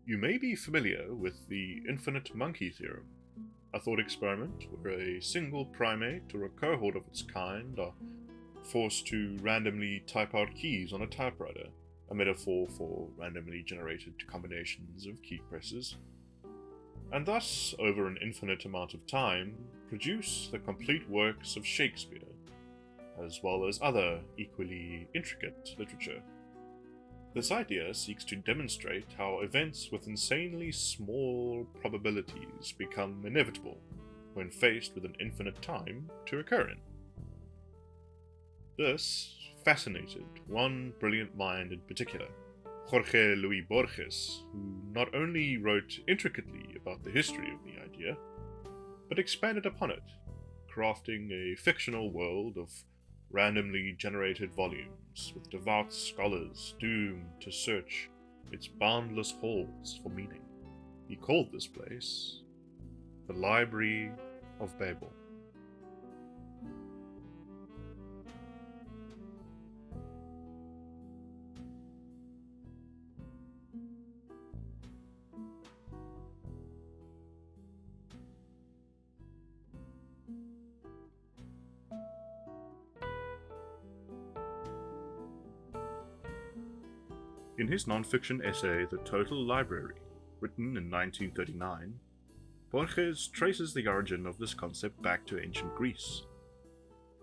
You may be familiar with the infinite monkey theorem, a thought experiment where a single primate or a cohort of its kind are forced to randomly type out keys on a typewriter, a metaphor for randomly generated combinations of key presses, and thus, over an infinite amount of time, produce the complete works of Shakespeare, as well as other equally intricate literature. This idea seeks to demonstrate how events with insanely small probabilities become inevitable when faced with an infinite time to occur in. This fascinated one brilliant mind in particular, Jorge Luis Borges, who not only wrote intricately about the history of the idea, but expanded upon it, crafting a fictional world of randomly generated volumes with devout scholars doomed to search its boundless halls for meaning. He called this place the Library of Babel. In his non-fiction essay The Total Library, written in 1939, Borges traces the origin of this concept back to ancient Greece.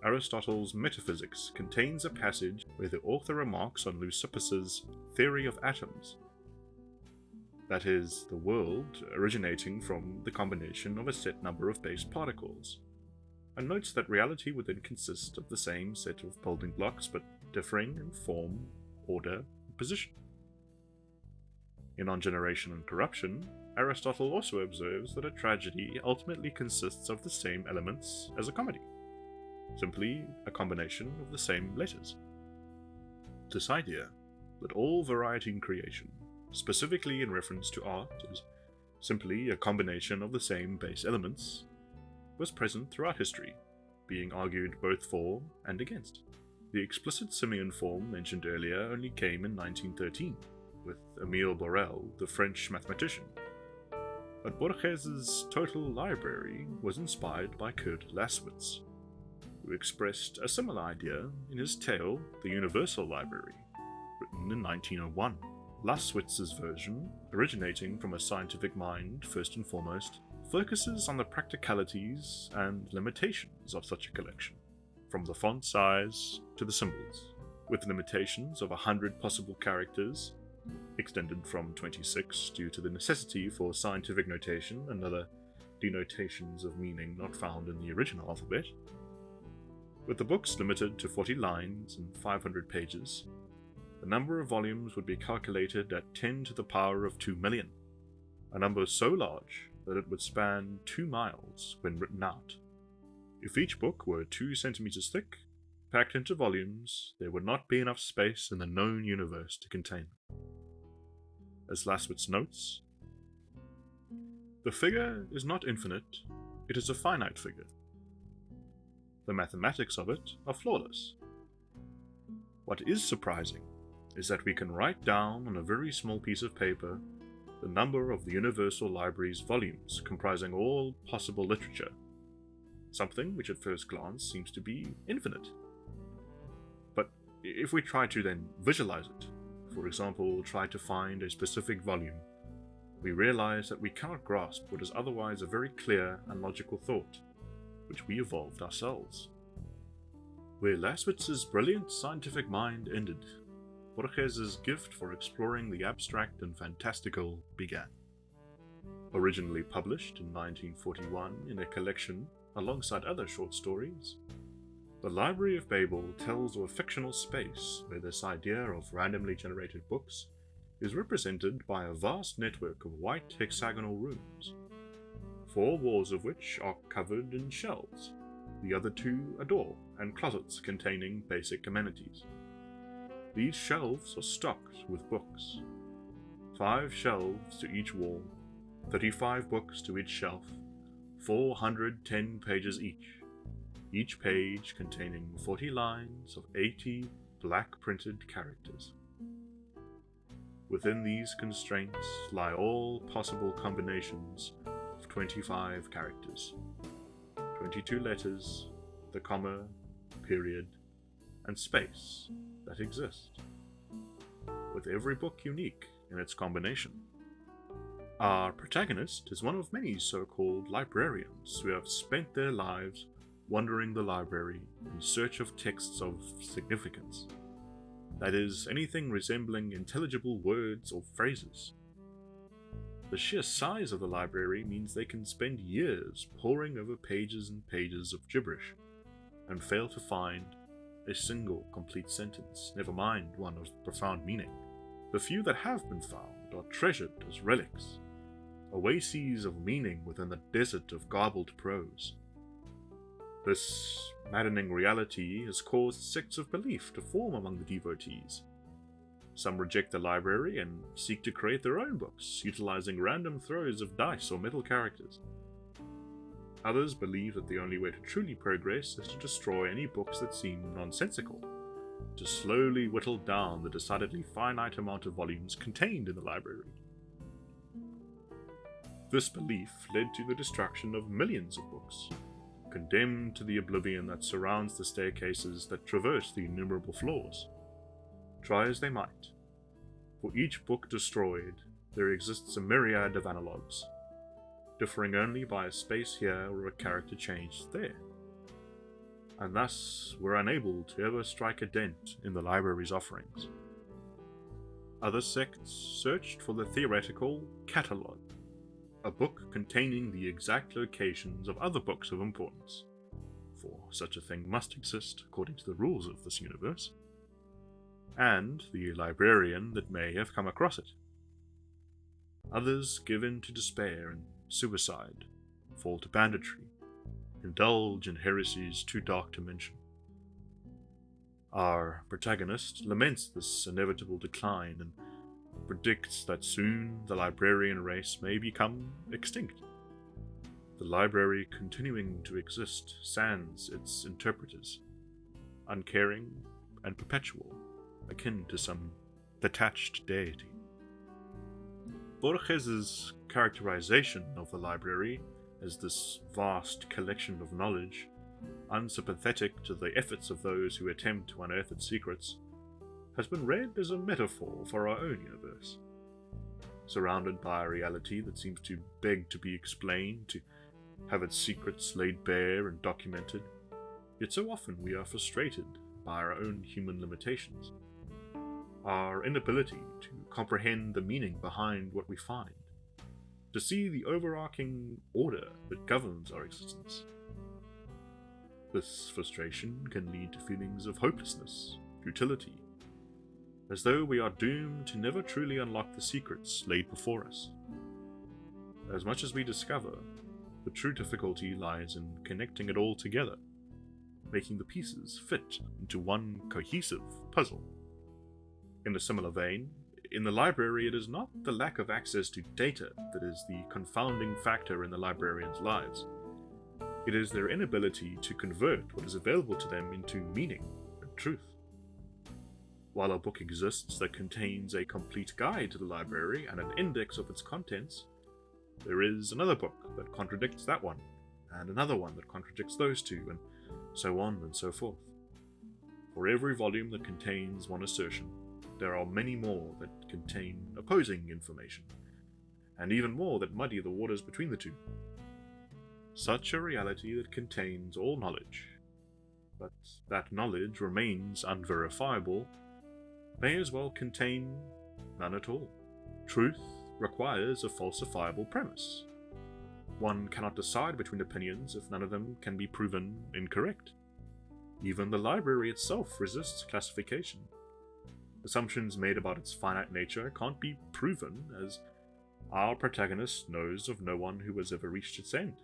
Aristotle's Metaphysics contains a passage where the author remarks on Leucippus's theory of atoms, that is, the world originating from the combination of a set number of base particles, and notes that reality would then consist of the same set of building blocks but differing in form, order, and position. In On Generation and Corruption, Aristotle also observes that a tragedy ultimately consists of the same elements as a comedy, simply a combination of the same letters. This idea that all variety in creation, specifically in reference to art, is simply a combination of the same base elements, was present throughout history, being argued both for and against. The explicit simian form mentioned earlier only came in 1913, with Émile Borel, the French mathematician. But Borges's Total Library was inspired by Kurt Laswitz, who expressed a similar idea in his tale The Universal Library, written in 1901. Laswitz's version, originating from a scientific mind first and foremost, focuses on the practicalities and limitations of such a collection, from the font size to the symbols, with limitations of 100 possible characters, extended from 26 due to the necessity for scientific notation and other denotations of meaning not found in the original alphabet. With the books limited to 40 lines and 500 pages, the number of volumes would be calculated at 10 to the power of 2 million, a number so large that it would span 2 miles when written out. If each book were 2 centimeters thick, packed into volumes, there would not be enough space in the known universe to contain them. As Laswitz notes, the figure is not infinite, it is a finite figure. The mathematics of it are flawless. What is surprising is that we can write down on a very small piece of paper the number of the Universal Library's volumes comprising all possible literature, something which at first glance seems to be infinite. But if we try to then visualize it, for example, try to find a specific volume, we realize that we cannot grasp what is otherwise a very clear and logical thought, which we evolved ourselves. Where Laswitz's brilliant scientific mind ended, Borges's gift for exploring the abstract and fantastical began. Originally published in 1941 in a collection alongside other short stories, The Library of Babel tells of a fictional space where this idea of randomly generated books is represented by a vast network of white hexagonal rooms, 4 walls of which are covered in shelves, the other 2 a door and closets containing basic amenities. These shelves are stocked with books, 5 shelves to each wall, 35 books to each shelf, 410 pages each page containing 40 lines of 80 black printed characters. Within these constraints lie all possible combinations of 25 characters, 22 letters, the comma, period, and space that exist, with every book unique in its combination. Our protagonist is one of many so-called librarians who have spent their lives wandering the library in search of texts of significance. That is, anything resembling intelligible words or phrases. The sheer size of the library means they can spend years poring over pages and pages of gibberish, and fail to find a single complete sentence, never mind one of profound meaning. The few that have been found are treasured as relics, oases of meaning within the desert of garbled prose. This maddening reality has caused sects of belief to form among the devotees. Some reject the library and seek to create their own books, utilizing random throws of dice or metal characters. Others believe that the only way to truly progress is to destroy any books that seem nonsensical, to slowly whittle down the decidedly finite amount of volumes contained in the library. This belief led to the destruction of millions of books, condemned to the oblivion that surrounds the staircases that traverse the innumerable floors. Try as they might, for each book destroyed, there exists a myriad of analogues, differing only by a space here or a character changed there, and thus were unable to ever strike a dent in the library's offerings. Other sects searched for the theoretical catalogue, a book containing the exact locations of other books of importance, for such a thing must exist according to the rules of this universe, and the librarian that may have come across it. Others give in to despair and suicide, fall to banditry, indulge in heresies too dark to mention. Our protagonist laments this inevitable decline and predicts that soon the librarian race may become extinct. The library continuing to exist sans its interpreters, uncaring and perpetual, akin to some detached deity. Borges's characterization of the library as this vast collection of knowledge, unsympathetic to the efforts of those who attempt to unearth its secrets, has been read as a metaphor for our own universe. Surrounded by a reality that seems to beg to be explained, to have its secrets laid bare and documented, yet so often we are frustrated by our own human limitations, our inability to comprehend the meaning behind what we find, to see the overarching order that governs our existence. This frustration can lead to feelings of hopelessness, futility, as though we are doomed to never truly unlock the secrets laid before us. As much as we discover, the true difficulty lies in connecting it all together, making the pieces fit into one cohesive puzzle. In a similar vein, in the library it is not the lack of access to data that is the confounding factor in the librarians' lives. It is their inability to convert what is available to them into meaning and truth. While a book exists that contains a complete guide to the library and an index of its contents, there is another book that contradicts that one, and another one that contradicts those two, and so on and so forth. For every volume that contains one assertion, there are many more that contain opposing information, and even more that muddy the waters between the two. Such a reality that contains all knowledge, but that knowledge remains unverifiable, may as well contain none at all. Truth requires a falsifiable premise. One cannot decide between opinions if none of them can be proven incorrect. Even the library itself resists classification. Assumptions made about its finite nature can't be proven, as our protagonist knows of no one who has ever reached its end.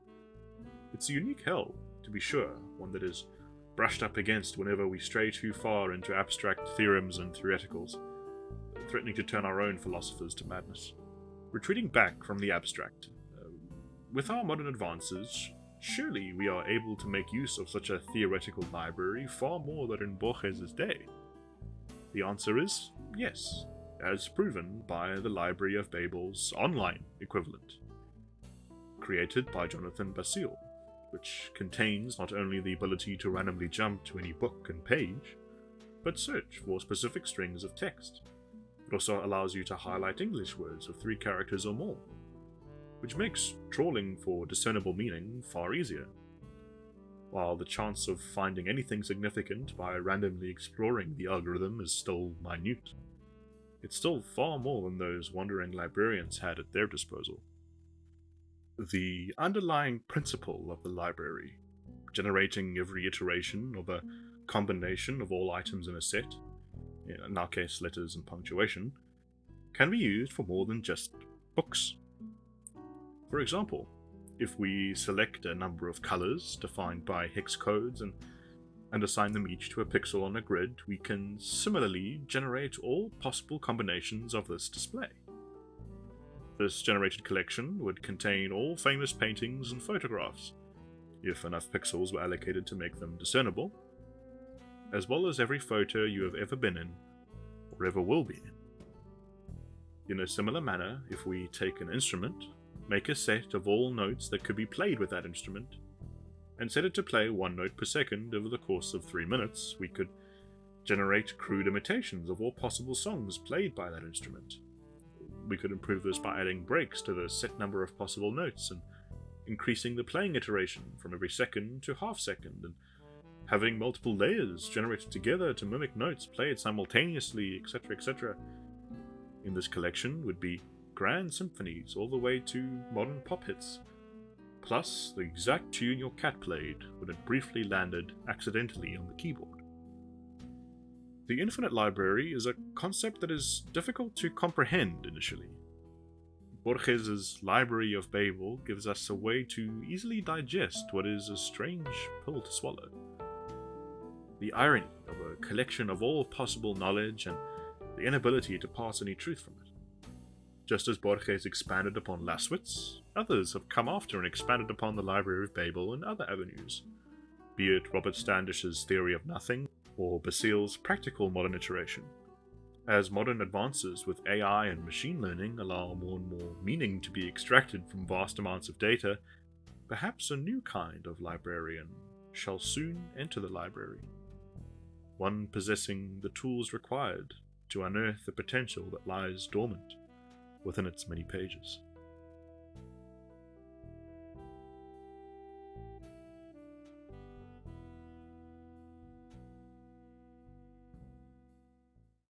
It's a unique hell, to be sure, one that is brushed up against whenever we stray too far into abstract theorems and theoreticals, threatening to turn our own philosophers to madness. Retreating back from the abstract, with our modern advances, surely we are able to make use of such a theoretical library far more than in Borges's day. The answer is yes, as proven by the Library of Babel's online equivalent, created by Jonathan Basile, which contains not only the ability to randomly jump to any book and page, but search for specific strings of text. It also allows you to highlight English words of 3 characters or more, which makes trawling for discernible meaning far easier. While the chance of finding anything significant by randomly exploring the algorithm is still minute, it's still far more than those wandering librarians had at their disposal. The underlying principle of the library, generating every iteration of a combination of all items in a set, in our case letters and punctuation, can be used for more than just books. For example, if we select a number of colors defined by hex codes and assign them each to a pixel on a grid, we can similarly generate all possible combinations of this display. This generated collection would contain all famous paintings and photographs, if enough pixels were allocated to make them discernible, as well as every photo you have ever been in, or ever will be in. In a similar manner, if we take an instrument, make a set of all notes that could be played with that instrument, and set it to play 1 note per second over the course of 3 minutes, we could generate crude imitations of all possible songs played by that instrument. We could improve this by adding breaks to the set number of possible notes and increasing the playing iteration from every second to half second, and having multiple layers generated together to mimic notes played simultaneously, etc., etc. In this collection would be grand symphonies all the way to modern pop hits, plus the exact tune your cat played when it briefly landed accidentally on the keyboard. The infinite library is a concept that is difficult to comprehend initially. Borges' Library of Babel gives us a way to easily digest what is a strange pill to swallow. The irony of a collection of all possible knowledge and the inability to parse any truth from it. Just as Borges expanded upon Laswitz, others have come after and expanded upon the Library of Babel in other avenues, be it Robert Standish's theory of nothing, or Basile's practical modern iteration. As modern advances with AI and machine learning allow more and more meaning to be extracted from vast amounts of data, perhaps a new kind of librarian shall soon enter the library, one possessing the tools required to unearth the potential that lies dormant within its many pages.